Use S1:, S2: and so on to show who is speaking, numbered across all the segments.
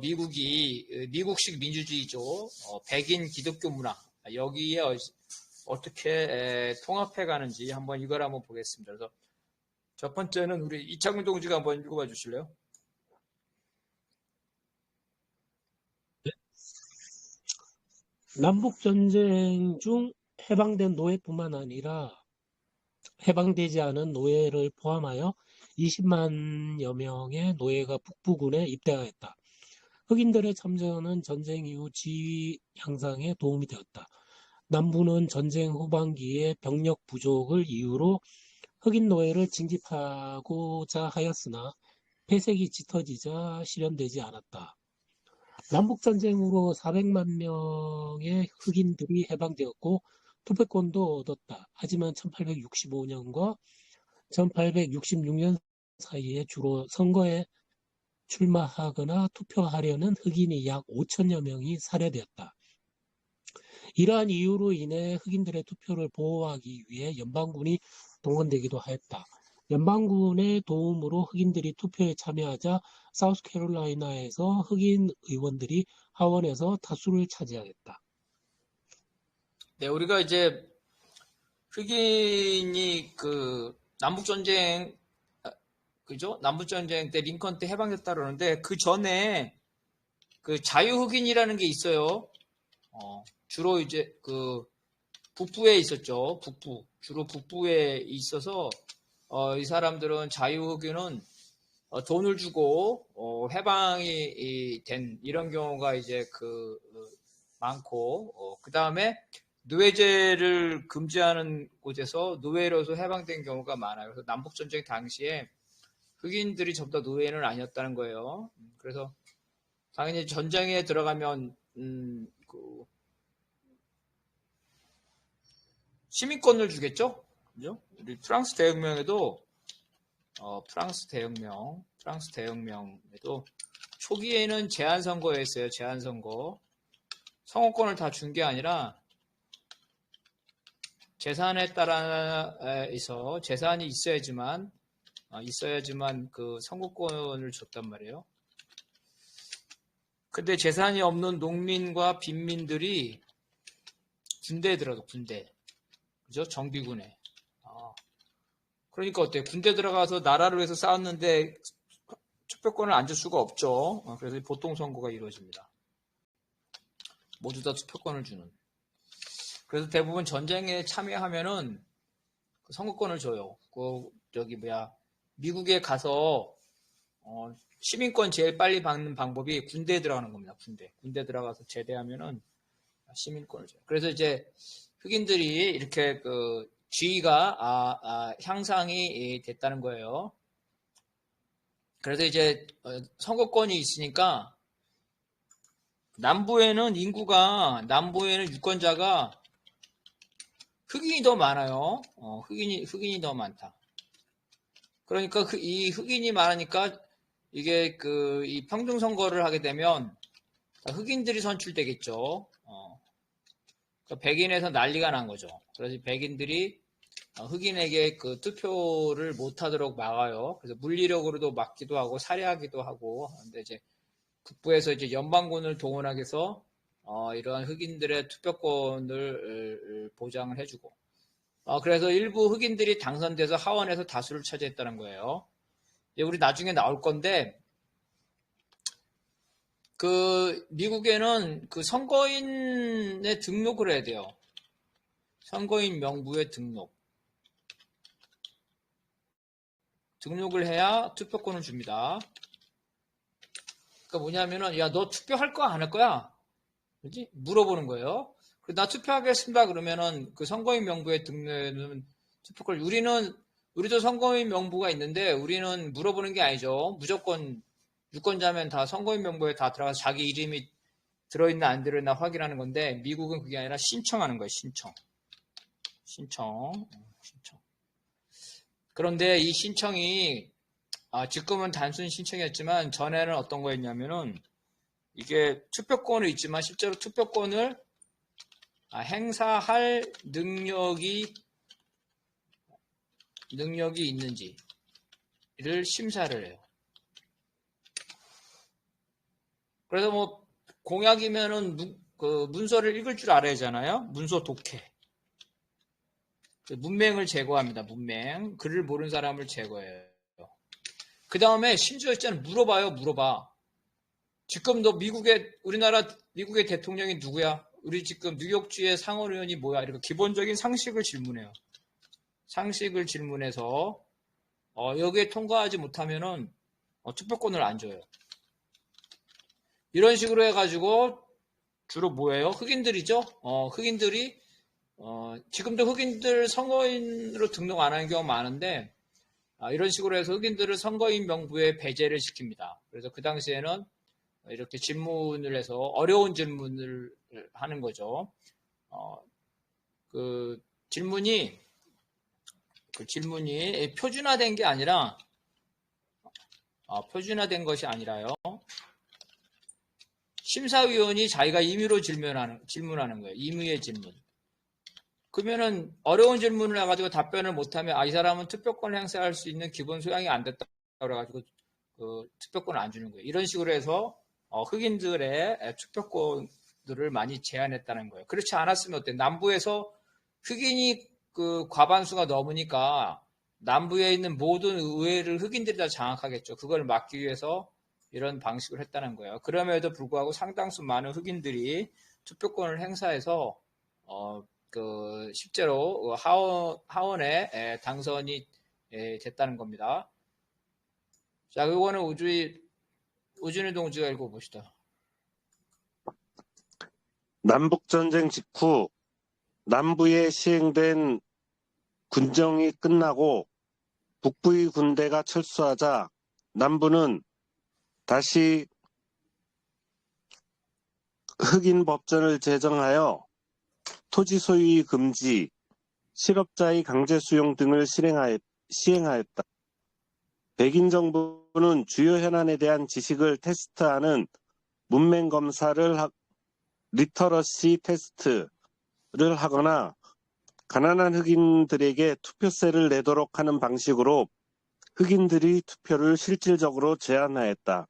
S1: 미국식 민주주의죠. 백인 기독교 문화 여기에 어떻게 통합해 가는지 이걸 한번 보겠습니다. 그래서 첫 번째는 우리 이창훈 동지가 한번 읽어봐 주실래요?
S2: 남북전쟁 중 해방된 노예뿐만 아니라 해방되지 않은 노예를 포함하여 20만여 명의 노예가 북부군에 입대하였다. 흑인들의 참전은 전쟁 이후 지위 향상에 도움이 되었다. 남부는 전쟁 후반기에 병력 부족을 이유로 흑인 노예를 징집하고자 하였으나 폐색이 짙어지자 실현되지 않았다. 남북전쟁으로 400만 명의 흑인들이 해방되었고 투표권도 얻었다. 하지만 1865년과 1866년 사이에 주로 선거에 출마하거나 투표하려는 흑인이 약 5천여 명이 살해되었다. 이러한 이유로 인해 흑인들의 투표를 보호하기 위해 연방군이 동원되기도 하였다. 연방군의 도움으로 흑인들이 투표에 참여하자 사우스캐롤라이나에서 흑인 의원들이 하원에서 다수를 차지하였다.
S1: 네, 우리가 이제 흑인이 남북전쟁 그죠? 남북전쟁 때 링컨 때 해방됐다 그러는데 그 전에 자유흑인이라는 게 있어요. 주로 이제 북부에 있었죠. 주로 북부에 있어서 이 사람들은 자유흑인은 돈을 주고 해방이 된 이런 경우가 이제 많고 그 다음에 노예제를 금지하는 곳에서 노예로서 해방된 경우가 많아요. 그래서 남북전쟁 당시에 흑인들이 전부 다 노예는 아니었다는 거예요. 그래서 당연히 전쟁에 들어가면 시민권을 주겠죠. 그죠? 우리 프랑스 대혁명에도 프랑스 대혁명에도 초기에는 제한 선거였어요. 제한 선거. 선거권을 다 준 게 아니라 재산에 따라서 재산이 있어야지만 그 선거권을 줬단 말이에요. 근데 재산이 없는 농민과 빈민들이 군대에 들어가 군대. 그죠? 정비군에. 그러니까 어때요? 군대 들어가서 나라를 위해서 싸웠는데 투표권을 안 줄 수가 없죠. 그래서 보통 선거가 이루어집니다. 모두 다 투표권을 주는. 그래서 대부분 전쟁에 참여하면은 선거권을 줘요. 미국에 가서 시민권 제일 빨리 받는 방법이 군대에 들어가는 겁니다. 군대 들어가서 제대하면은 시민권을 줘요. 그래서 이제 흑인들이 이렇게 지위가 향상이 됐다는 거예요. 그래서 이제 선거권이 있으니까 남부에는 유권자가 흑인이 더 많아요. 흑인이 더 많다. 그러니까 이 흑인이 많으니까 이게 이 평등 선거를 하게 되면 흑인들이 선출되겠죠. 그러니까 백인에서 난리가 난 거죠. 그래서 백인들이 흑인에게 투표를 못하도록 막아요. 그래서 물리력으로도 막기도 하고 살해하기도 하고. 근데 이제 북부에서 이제 연방군을 동원하기 위해서 이러한 흑인들의 투표권을 보장을 해주고. 그래서 일부 흑인들이 당선돼서 하원에서 다수를 차지했다는 거예요. 우리 나중에 나올 건데 미국에는 선거인의 등록을 해야 돼요. 선거인 명부에 등록을 해야 투표권을 줍니다. 그러니까 뭐냐면은 너 투표할 거야 안 할 거야? 그렇지? 물어보는 거예요. 나 투표하겠습니다. 그러면은 선거인 명부에 등록하는 투표권. 우리도 선거인 명부가 있는데 우리는 물어보는 게 아니죠. 무조건 유권자면 다 선거인 명부에 다 들어가서 자기 이름이 들어있나 안 들어있나 확인하는 건데 미국은 그게 아니라 신청하는 거예요. 신청. 그런데 이 신청이 지금은 단순 신청이었지만 전에는 어떤 거였냐면은 이게 투표권은 있지만 실제로 투표권을 행사할 능력이 있는지를 심사를 해요. 그래서 뭐 공약이면은 그 문서를 읽을 줄 알아야 하잖아요. 문서 독해. 문맹을 제거합니다. 문맹. 글을 모르는 사람을 제거해요. 그 다음에 심지어 있잖아요. 물어봐. 지금 너 우리나라 미국의 대통령이 누구야? 우리 지금 뉴욕주의 상원의원이 뭐야? 이렇게 기본적인 상식을 질문해요. 상식을 질문해서 여기에 통과하지 못하면은 투표권을 안 줘요. 이런 식으로 해가지고 주로 뭐예요? 흑인들이죠. 흑인들이 지금도 흑인들 선거인으로 등록 안 하는 경우가 많은데 이런 식으로 해서 흑인들을 선거인 명부에 배제를 시킵니다. 그래서 그 당시에는 이렇게 질문을 해서 어려운 질문을 하는 거죠. 그 질문이 표준화된 게 아니라 표준화된 것이 아니라요. 심사위원이 자기가 임의로 질문하는 거예요. 임의의 질문. 그러면은 어려운 질문을 해가지고 답변을 못하면 이 사람은 투표권을 행사할 수 있는 기본 소양이 안 됐다 그래가지고 그 투표권을 안 주는 거예요. 이런 식으로 해서 흑인들의 투표권들을 많이 제한했다는 거예요. 그렇지 않았으면 어때? 남부에서 흑인이 그 과반수가 넘으니까 남부에 있는 모든 의회를 흑인들이 다 장악하겠죠. 그걸 막기 위해서 이런 방식을 했다는 거예요. 그럼에도 불구하고 상당수 많은 흑인들이 투표권을 행사해서 실제로 하원에 당선이 됐다는 겁니다. 자, 이거는 우준희 동지가 읽어봅시다.
S3: 남북전쟁 직후 남부에 시행된 군정이 끝나고 북부의 군대가 철수하자 남부는 다시 흑인 법전을 제정하여 토지 소유의 금지, 실업자의 강제 수용 등을 시행하였다. 백인 정부는 주요 현안에 대한 지식을 테스트하는 문맹 검사를 리터러시 테스트를 하거나 가난한 흑인들에게 투표세를 내도록 하는 방식으로 흑인들이 투표를 실질적으로 제한하였다.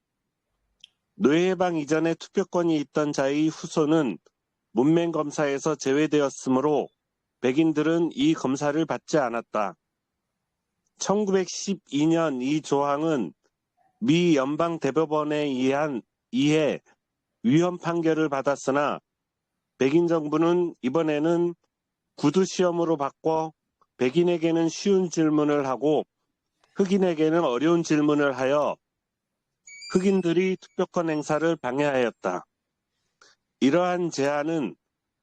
S3: 노예해방 이전에 투표권이 있던 자의 후손은 문맹검사에서 제외되었으므로 백인들은 이 검사를 받지 않았다. 1912년 이 조항은 미 연방대법원에 의해 위헌 판결을 받았으나 백인 정부는 이번에는 구두 시험으로 바꿔 백인에게는 쉬운 질문을 하고 흑인에게는 어려운 질문을 하여 흑인들이 투표권 행사를 방해하였다. 이러한 제안은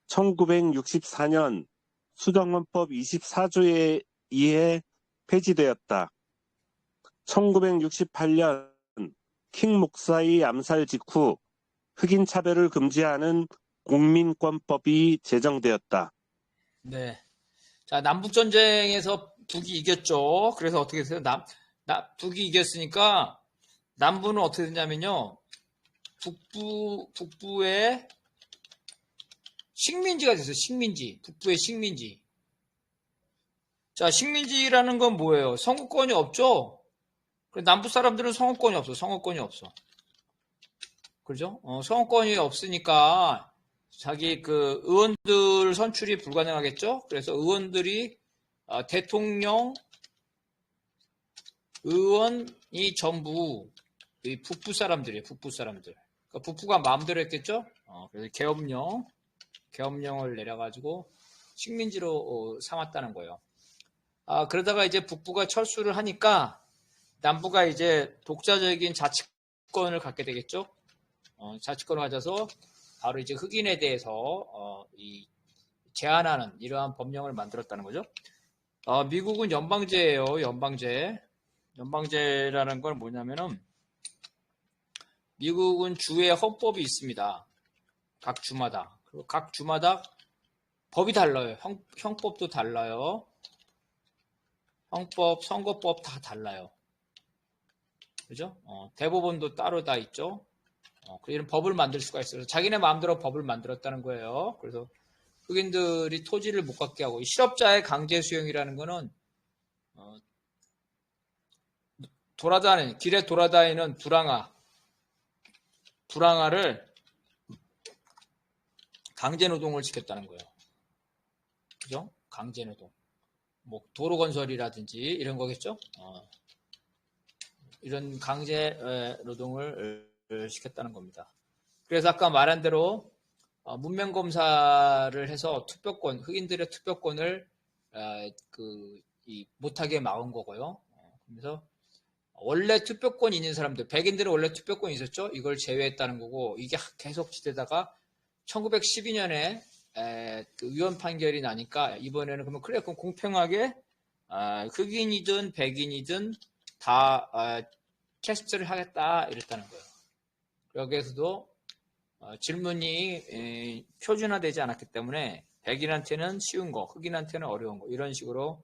S3: 1964년 수정헌법 24조에 의해 폐지되었다. 1968년 킹 목사의 암살 직후 흑인 차별을 금지하는 국민권법이 제정되었다.
S1: 네. 자, 남북전쟁에서 북이 이겼죠. 그래서 어떻게 됐어요? 북이 이겼으니까 남부는 어떻게 됐냐면요. 북부에 식민지가 됐어요. 식민지. 북부의 식민지. 자, 식민지라는 건 뭐예요? 선거권이 없죠? 남부 사람들은 선거권이 없어. 선거권이 없어. 그죠? 선거권이 없으니까 자기 그 의원들 선출이 불가능하겠죠? 그래서 의원들이 대통령, 의원이 전부 이 북부 사람들이에요. 북부 사람들. 그러니까 북부가 마음대로 했겠죠? 그래서 계엄령을 내려가지고 식민지로 삼았다는 거예요. 그러다가 이제 북부가 철수를 하니까 남부가 이제 독자적인 자치권을 갖게 되겠죠. 자치권을 가져서 바로 이제 흑인에 대해서 제한하는 이러한 법령을 만들었다는 거죠. 미국은 연방제예요. 연방제. 연방제라는 건 뭐냐면은 미국은 주의 헌법이 있습니다. 각 주마다. 그리고 각 주마다 법이 달라요. 형법도 달라요. 헌법, 선거법 다 달라요. 그죠? 대법원도 따로 다 있죠. 이런 법을 만들 수가 있어요. 자기네 마음대로 법을 만들었다는 거예요. 그래서 흑인들이 토지를 못 갖게 하고 실업자의 강제 수용이라는 거는 길에 돌아다니는 불황아, 불황화를 강제노동을 시켰다는 거예요. 그죠? 강제노동. 뭐 도로 건설이라든지 이런 거겠죠? 이런 강제 노동을 시켰다는 겁니다. 그래서 아까 말한 대로 문면 검사를 해서 투표권, 흑인들의 투표권을 못하게 막은 거고요. 그래서 원래 투표권 있는 사람들, 백인들은 원래 투표권이 있었죠. 이걸 제외했다는 거고, 이게 계속 지대다가 1912년에 위헌 판결이 나니까 이번에는 그럼 공평하게 흑인이든 백인이든 다 캐스트를 하겠다 이랬다는 거예요. 여기에서도 질문이 표준화되지 않았기 때문에 백인한테는 쉬운 거, 흑인한테는 어려운 거 이런 식으로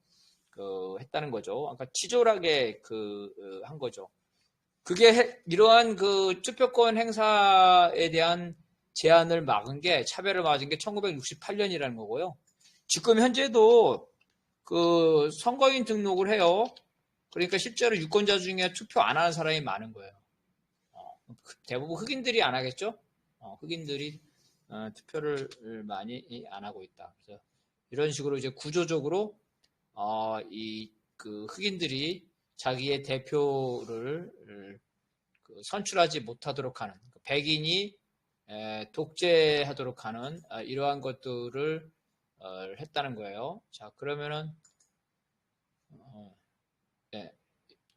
S1: 했다는 거죠. 아까 치졸하게 한 거죠. 그게 이러한 투표권 행사에 대한 제한을 막은 게 차별을 막은 게 1968년이라는 거고요. 지금 현재도 선거인 등록을 해요. 그러니까 실제로 유권자 중에 투표 안 하는 사람이 많은 거예요. 대부분 흑인들이 안 하겠죠? 흑인들이 투표를 많이 안 하고 있다. 그래서 이런 식으로 이제 구조적으로 흑인들이 자기의 대표를 선출하지 못하도록 하는, 백인이 독재하도록 하는 이러한 것들을 했다는 거예요. 자, 그러면은 네.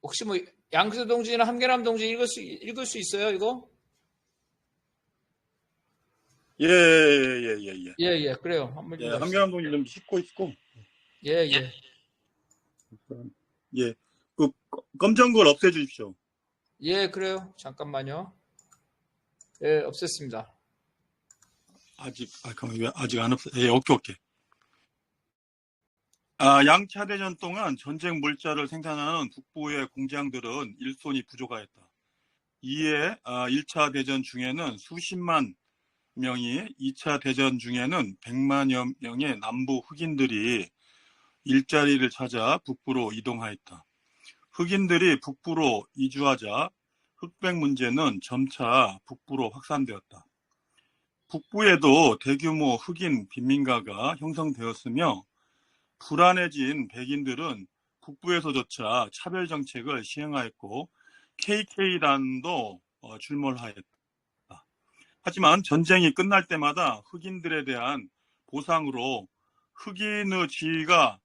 S1: 혹시 뭐 양수 동지나 함계남 동지 읽을 수 있어요, 이거?
S4: 예.
S1: 예, 그래요. 한번
S4: 예,
S1: 읽어주세요.
S4: 함경남 동지 좀 씻고 있고.
S1: 예.
S4: 예. 검정글 없애주십시오.
S1: 예, 그래요. 잠깐만요. 예, 없앴습니다.
S4: 잠깐만, 왜 아직 안 없애? 예, 오케이. 양차 대전 동안 전쟁 물자를 생산하는 북부의 공장들은 일손이 부족하였다. 이에 1차 대전 중에는 수십만 명이, 2차 대전 중에는 100만여 명의 남부 흑인들이 일자리를 찾아 북부로 이동하였다. 흑인들이 북부로 이주하자 흑백 문제는 점차 북부로 확산되었다. 북부에도 대규모 흑인 빈민가가 형성되었으며 불안해진 백인들은 북부에서조차 차별 정책을 시행하였고 KK단도 출몰하였다. 하지만 전쟁이 끝날 때마다 흑인들에 대한 보상으로 흑인의 지위가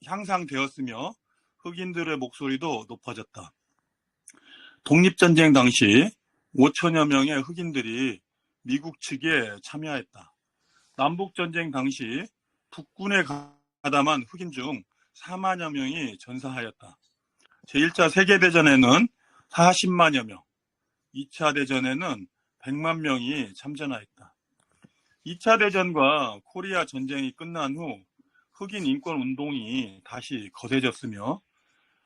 S4: 향상되었으며 흑인들의 목소리도 높아졌다. 독립전쟁 당시 5천여 명의 흑인들이 미국 측에 참여했다. 남북전쟁 당시 북군에 가담한 흑인 중 4만여 명이 전사하였다. 제1차 세계대전에는 40만여 명, 2차 대전에는 100만 명이 참전하였다. 2차 대전과 코리아 전쟁이 끝난 후 흑인 인권 운동이 다시 거세졌으며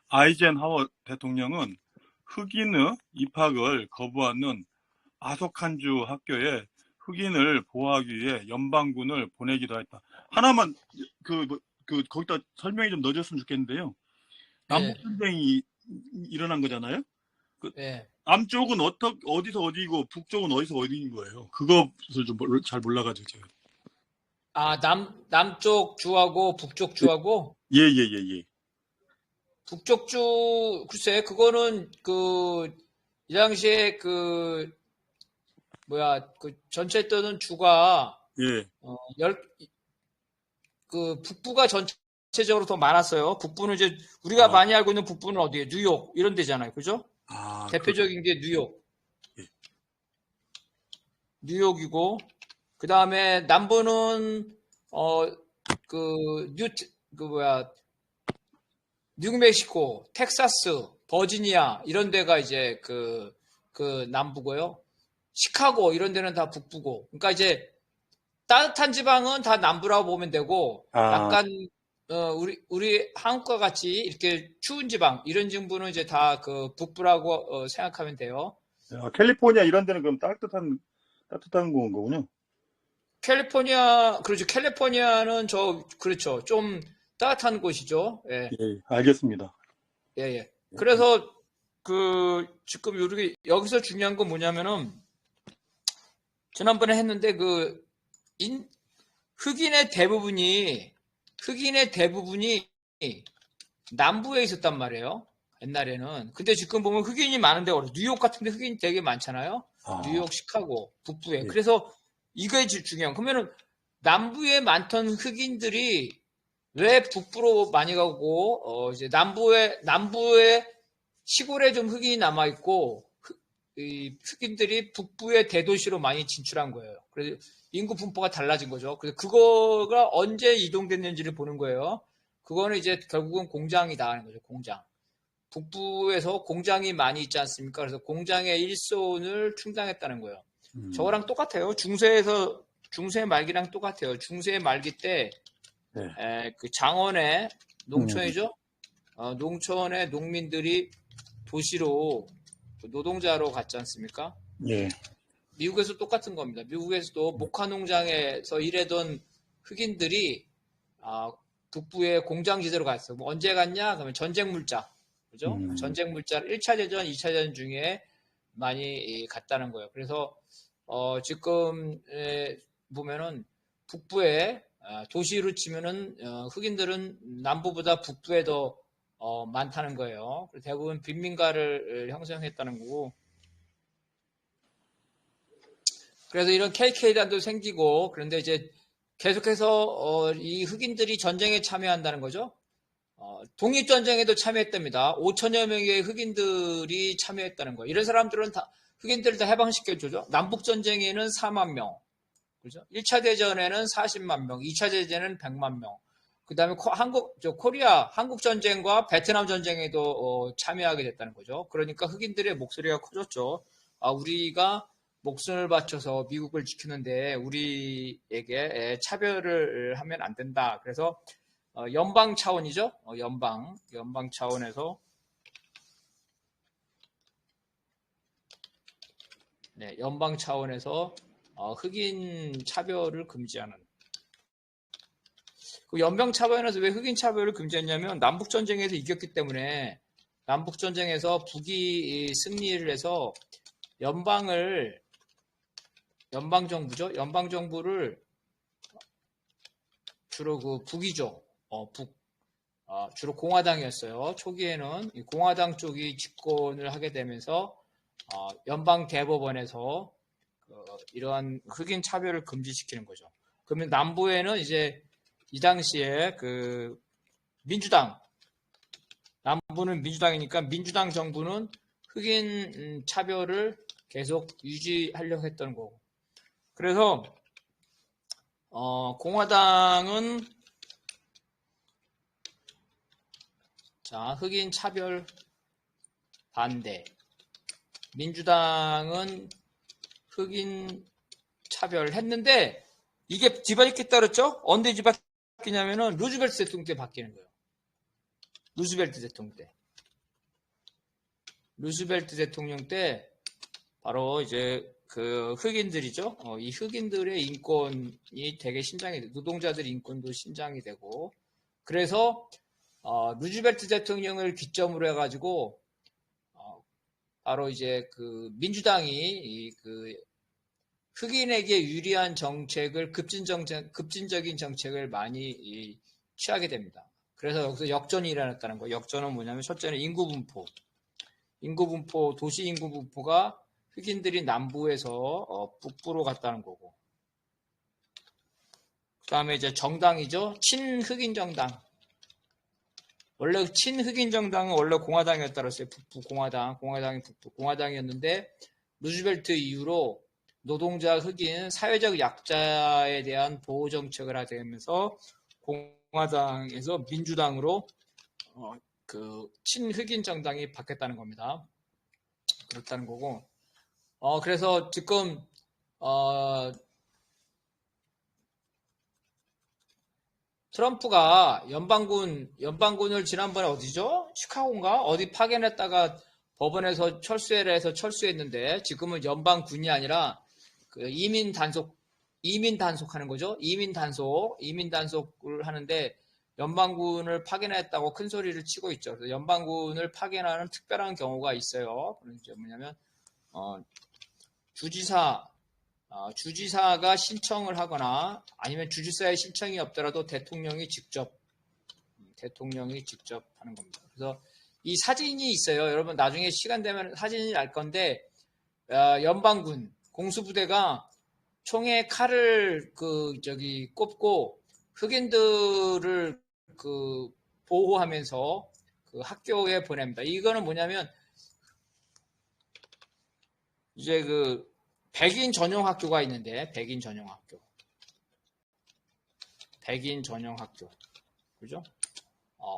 S4: 아이젠하워 대통령은 흑인의 입학을 거부하는 아소칸주 학교에 흑인을 보호하기 위해 연방군을 보내기도 했다. 하나만 거기다 설명이 좀 넣어줬으면 좋겠는데요. 남북전쟁이 일어난 거잖아요. 남쪽은 어디서 어디고 북쪽은 어디서 어디인 거예요. 그것을 좀 잘 몰라가지고 제가.
S1: 남쪽 주하고 북쪽 주하고?
S4: 예.
S1: 북쪽 주, 글쎄, 그거는 이 당시에 전체 떠는 주가, 북부가 전체적으로 더 많았어요. 북부는 이제, 우리가 많이 알고 있는 북부는 어디예요? 뉴욕, 이런 데잖아요. 그죠? 대표적인 게 뉴욕. 뉴욕이고, 그 다음에 남부는, 뉴멕시코, 텍사스, 버지니아, 이런 데가 이제 남부고요. 시카고, 이런 데는 다 북부고. 그러니까 이제 따뜻한 지방은 다 남부라고 보면 되고, 약간, 우리 한국과 같이 이렇게 추운 지방, 이런 정부는 이제 다 북부라고 생각하면 돼요.
S4: 캘리포니아 이런 데는 그럼 따뜻한 거군요.
S1: 그렇죠. 캘리포니아는 그렇죠. 좀 따뜻한 곳이죠. 예.
S4: 예, 알겠습니다.
S1: 예. 그래서 지금 여기서 중요한 건 뭐냐면은, 지난번에 했는데, 흑인의 대부분이 남부에 있었단 말이에요. 옛날에는. 근데 지금 보면 흑인이 많은데, 뉴욕 같은 데 흑인이 되게 많잖아요. 뉴욕, 시카고, 북부에.
S4: 예.
S1: 그래서 이게 중요한. 그러면은 남부에 많던 흑인들이 왜 북부로 많이 가고, 이제 남부에 시골에 좀 흑인이 남아있고, 이 흑인들이 북부의 대도시로 많이 진출한 거예요. 그래서 인구 분포가 달라진 거죠. 그래서 그거가 언제 이동됐는지를 보는 거예요. 그거는 이제 결국은 공장이다 하는 거죠. 공장. 북부에서 공장이 많이 있지 않습니까? 그래서 공장의 일손을 충당했다는 거예요. 저거랑 똑같아요. 중세 말기랑 똑같아요. 중세 말기 때
S4: 네.
S1: 그 장원의 농촌이죠. 농촌의 농민들이 도시로 노동자로 갔지 않습니까?
S4: 예.
S1: 미국에서 똑같은 겁니다. 미국에서도 목화 농장에서 일하던 흑인들이 북부의 공장 지대로 갔어요. 뭐 언제 갔냐? 그러면 전쟁 물자. 그죠? 전쟁 물자 1차 대전, 2차 대전 중에 많이 갔다는 거예요. 그래서 지금 보면은 북부에 도시로 치면은 흑인들은 남부보다 북부에 더 많다는 거예요. 대부분 빈민가를 형성했다는 거고. 그래서 이런 KK단도 생기고, 그런데 이제 계속해서 이 흑인들이 전쟁에 참여한다는 거죠. 독립전쟁에도 참여했답니다. 5천여 명의 흑인들이 참여했다는 거예요. 이런 사람들은 흑인들을 다 해방시켜주죠. 남북전쟁에는 4만 명. 그죠? 1차 대전에는 40만 명, 2차 대전에는 100만 명. 그 다음에 한국 전쟁과 베트남 전쟁에도 참여하게 됐다는 거죠. 그러니까 흑인들의 목소리가 커졌죠. 우리가 목숨을 바쳐서 미국을 지키는데 우리에게 차별을 하면 안 된다. 그래서 연방 차원이죠. 연방 차원에서 연방 차원에서 흑인 차별을 금지하는. 그 연방 차원에서 왜 흑인 차별을 금지했냐면 남북 전쟁에서 이겼기 때문에 남북 전쟁에서 북이 승리를 해서 연방 정부를 주로 북이죠. 주로 공화당이었어요. 초기에는 이 공화당 쪽이 집권을 하게 되면서 연방 대법원에서 이러한 흑인 차별을 금지시키는 거죠. 그러면 남부에는 이제 이 당시에 남부는 민주당이니까 민주당 정부는 흑인 차별을 계속 유지하려고 했던 거고. 그래서 공화당은 흑인 차별 반대, 민주당은 흑인 차별했는데 이게 뒤바뀌었다 그랬죠? 언제 뒤바뀌냐면은 루즈벨트 대통령 때 바뀌는 거예요. 루즈벨트 대통령 때 바로 이제 흑인들이죠. 이 흑인들의 인권이 되게 신장이 되고 노동자들 인권도 신장이 되고 그래서 루즈벨트 대통령을 기점으로 해가지고 바로 이제 민주당이 흑인에게 유리한 정책을 급진적인 정책을 많이 취하게 됩니다. 그래서 여기서 역전이 일어났다는 거예요. 역전은 뭐냐면 첫째는 인구 분포, 도시 인구 분포가 흑인들이 남부에서 북부로 갔다는 거고. 그 다음에 이제 정당이죠. 친흑인 정당. 원래 친흑인 정당은 원래 공화당이었다 그랬어요. 북부 공화당이 북부 공화당이었는데 루즈벨트 이후로 노동자, 흑인, 사회적 약자에 대한 보호 정책을 하게 되면서 공화당에서 민주당으로 친흑인 정당이 바뀌었다는 겁니다. 그렇다는 거고. 그래서 지금 트럼프가 연방군을 지난번에 어디죠? 시카고인가? 어디 파견했다가 법원에서 철수를 해서 철수했는데 지금은 연방군이 아니라 이민 단속하는 거죠. 이민 단속을 하는데 연방군을 파견했다고 큰 소리를 치고 있죠. 그래서 연방군을 파견하는 특별한 경우가 있어요. 그런 게 뭐냐면 주지사가 신청을 하거나 아니면 주지사의 신청이 없더라도 대통령이 직접 하는 겁니다. 그래서 이 사진이 있어요. 여러분 나중에 시간 되면 사진이 날 건데 연방군 공수부대가 총에 칼을 꼽고 흑인들을 보호하면서 학교에 보냅니다. 이거는 뭐냐면 이제 백인 전용 학교가 있는데 백인 전용 학교 그죠?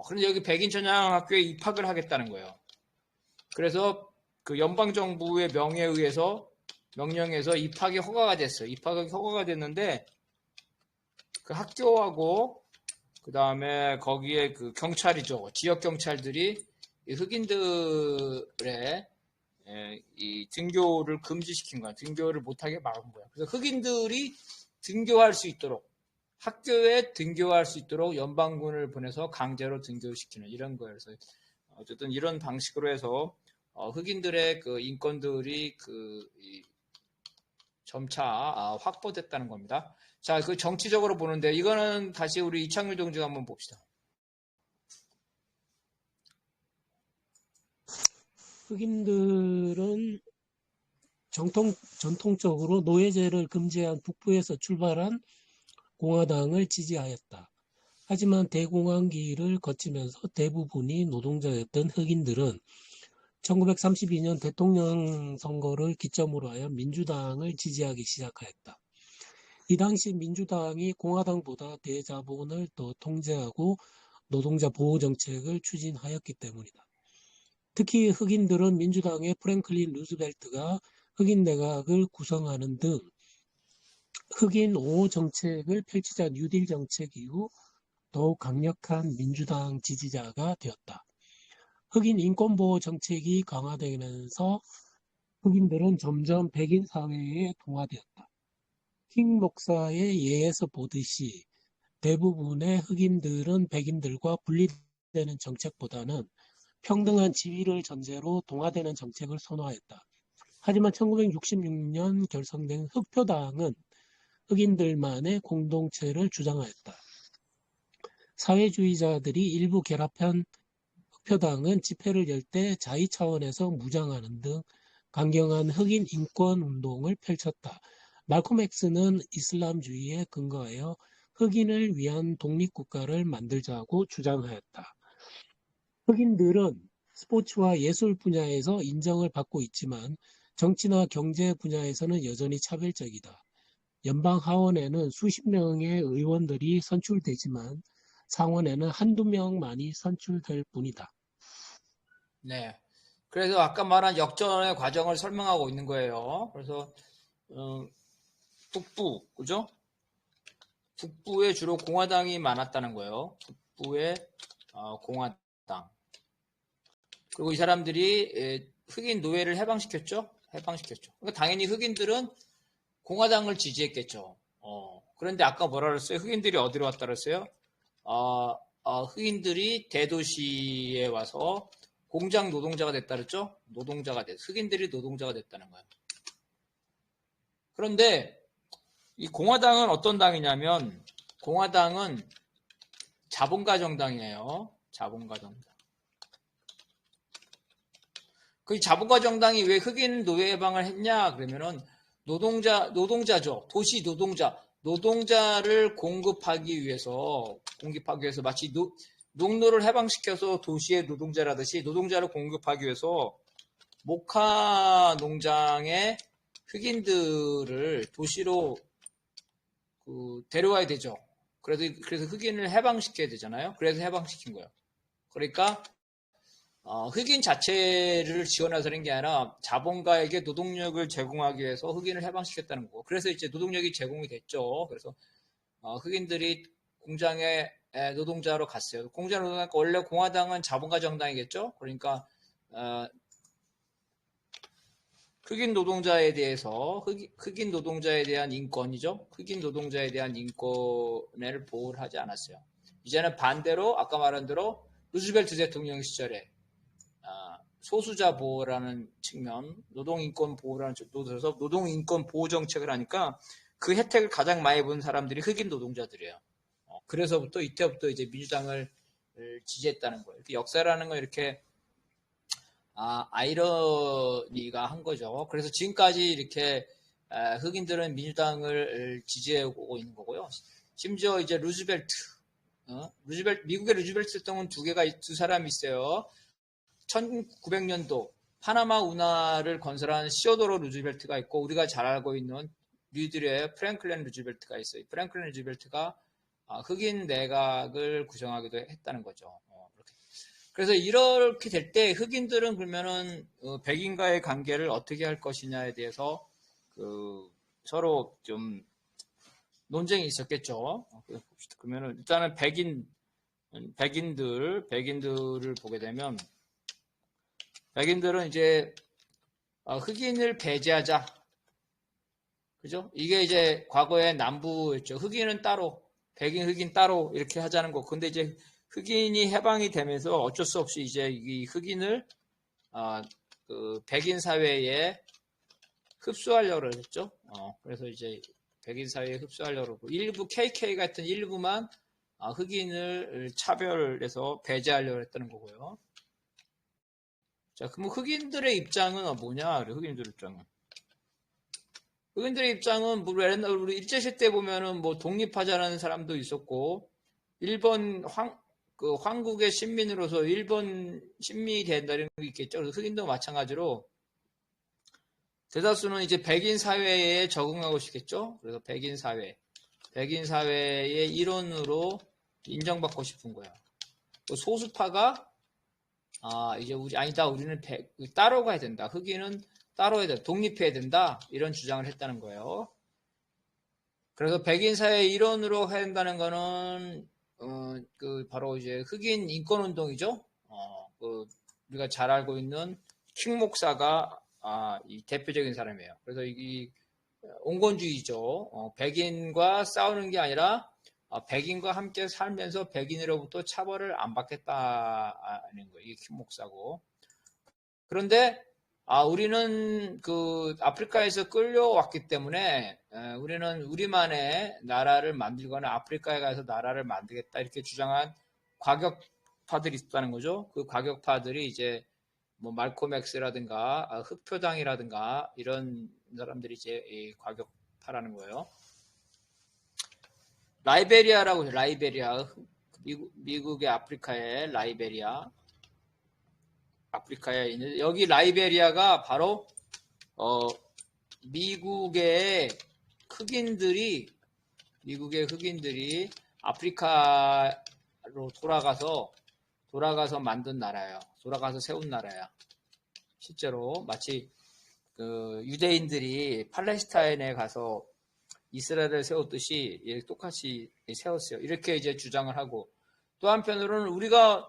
S1: 그런데 여기 백인 전용 학교에 입학을 하겠다는 거예요. 그래서 그 연방 정부의 명령에서 입학이 허가가 됐어요. 입학이 허가가 됐는데 그 학교하고 그 다음에 거기에 그 경찰이죠. 지역 경찰들이 이 흑인들의 이 등교를 금지시킨 거야. 등교를 못하게 막은 거야. 그래서 흑인들이 등교할 수 있도록 학교에 등교할 수 있도록 연방군을 보내서 강제로 등교시키는 이런 거예요. 그래서 어쨌든 이런 방식으로 해서 흑인들의 그 인권들이 점차 확보됐다는 겁니다. 자, 그 정치적으로 보는데 이거는 다시 우리 이창률 동지가 한번 봅시다.
S2: 흑인들은 전통적으로 노예제를 금지한 북부에서 출발한 공화당을 지지하였다. 하지만 대공황기를 거치면서 대부분이 노동자였던 흑인들은 1932년 대통령 선거를 기점으로 하여 민주당을 지지하기 시작하였다. 이 당시 민주당이 공화당보다 대자본을 더 통제하고 노동자 보호 정책을 추진하였기 때문이다. 특히 흑인들은 민주당의 프랭클린 루즈벨트가 흑인 내각을 구성하는 등 흑인 5호 정책을 펼치자 뉴딜 정책 이후 더욱 강력한 민주당 지지자가 되었다. 흑인 인권보호 정책이 강화되면서 흑인들은 점점 백인 사회에 동화되었다. 킹 목사의 예에서 보듯이 대부분의 흑인들은 백인들과 분리되는 정책보다는 평등한 지위를 전제로 동화되는 정책을 선호하였다. 하지만 1966년 결성된 흑표당은 흑인들만의 공동체를 주장하였다. 사회주의자들이 일부 결합한 흑표당은 집회를 열 때 자위 차원에서 무장하는 등 강경한 흑인 인권 운동을 펼쳤다. 말콤 X는 이슬람주의에 근거하여 흑인을 위한 독립국가를 만들자고 주장하였다. 흑인들은 스포츠와 예술 분야에서 인정을 받고 있지만 정치나 경제 분야에서는 여전히 차별적이다. 연방 하원에는 수십 명의 의원들이 선출되지만 상원에는 한두 명만이 선출될 뿐이다.
S1: 네. 그래서 아까 말한 역전의 과정을 설명하고 있는 거예요. 그래서 북부, 그죠? 북부에 주로 공화당이 많았다는 거예요. 북부에 공화당. 그리고 이 사람들이 흑인 노예를 해방시켰죠. 그러니까 당연히 흑인들은 공화당을 지지했겠죠. 그런데 아까 뭐라 그랬어요? 흑인들이 어디로 왔다 그랬어요? 흑인들이 대도시에 와서 공장 노동자가 됐다 그랬죠? 흑인들이 노동자가 됐다는 거예요. 그런데 이 공화당은 어떤 당이냐면 공화당은 자본가 정당이에요. 자본가 정당. 그 자본가 정당이 왜 흑인 노예 해방을 했냐? 그러면은 노동자죠. 도시 노동자를 공급하기 위해서 마치 농노를 해방시켜서 도시의 노동자라듯이 노동자를 공급하기 위해서 모카 농장의 흑인들을 도시로 데려와야 되죠. 그래서 흑인을 해방시켜야 되잖아요. 그래서 해방시킨 거예요. 그러니까 흑인 자체를 지원해서는 게 아니라 자본가에게 노동력을 제공하기 위해서 흑인을 해방시켰다는 거고. 그래서 이제 노동력이 제공이 됐죠. 그래서 흑인들이 공장에 노동자로 갔어요. 공장 노동자니까 원래 공화당은 자본가 정당이겠죠. 그러니까 흑인 노동자에 대해서 흑인 노동자에 대한 인권이죠. 흑인 노동자에 대한 인권을 보호를 하지 않았어요. 이제는 반대로 아까 말한 대로 루즈벨트 대통령 시절에 소수자 보호라는 측면, 노동인권 보호라는 쪽에서 노동인권 보호 정책을 하니까 그 혜택을 가장 많이 본 사람들이 흑인 노동자들이에요. 그래서부터 이때부터 이제 민주당을 지지했다는 거예요. 역사라는 건 이렇게 아이러니가 한 거죠. 그래서 지금까지 이렇게 흑인들은 민주당을 지지해오고 있는 거고요. 심지어 이제 미국의 루즈벨트 대통령은 두 사람이 있어요. 1900년도 파나마 운하를 건설한 시어도로 루즈벨트가 있고 우리가 잘 알고 있는 뉴딜의 프랭클린 루즈벨트가 있어요. 프랭클린 루즈벨트가 흑인 내각을 구성하기도 했다는 거죠. 그래서 이렇게 될 때 흑인들은 그러면은 백인과의 관계를 어떻게 할 것이냐에 대해서 서로 좀 논쟁이 있었겠죠. 그러면은 일단은 백인들을 보게 되면 백인들은 이제 흑인을 배제하자. 그죠? 이게 이제 과거의 남부였죠. 흑인은 따로, 흑인 따로 이렇게 하자는 거. 근데 이제 흑인이 해방이 되면서 어쩔 수 없이 이제 이 흑인을 백인 사회에 흡수하려고 했죠. 그래서 이제 백인 사회에 흡수하려고 하고 일부 KK 같은 일부만 흑인을 차별해서 배제하려고 했다는 거고요. 자, 그럼 흑인들의 입장은 뭐냐? 흑인들의 입장은 우리 일제시대 보면은 뭐 독립하자는 사람도 있었고 일본 황국의 신민으로서 일본 신민이 된다는 게 있겠죠. 그래서 흑인도 마찬가지로 대다수는 이제 백인 사회에 적응하고 싶겠죠. 그래서 백인 사회의 일원으로 인정받고 싶은 거야. 소수파가 이제 우리는 따로 가야 된다. 흑인은 따로 해야 된다. 독립해야 된다. 이런 주장을 했다는 거예요. 그래서 백인 사회의 일원으로 해야 된다는 거는 바로 이제 흑인 인권 운동이죠. 우리가 잘 알고 있는 킹 목사가 이 대표적인 사람이에요. 그래서 이 온건주의죠. 백인과 싸우는 게 아니라 백인과 함께 살면서 백인으로부터 차별을 안 받겠다는 거예요. 이게 킹 목사고. 그런데 우리는 아프리카에서 끌려왔기 때문에 우리는 우리만의 나라를 만들거나 아프리카에 가서 나라를 만들겠다 이렇게 주장한 과격파들이 있다는 거죠. 그 과격파들이 이제 뭐 말콤 X라든가 흑표당이라든가 이런 사람들이 이제 과격파라는 거예요. 라이베리아라고 해요. 라이베리아. 미국의 아프리카의 라이베리아. 아프리카에 있는 여기 라이베리아가 바로 미국의 흑인들이 아프리카로 돌아가서 만든 나라예요. 돌아가서 세운 나라야. 실제로 마치 유대인들이 팔레스타인에 가서 이스라엘을 세웠듯이 똑같이 세웠어요. 이렇게 이제 주장을 하고 또 한편으로는 우리가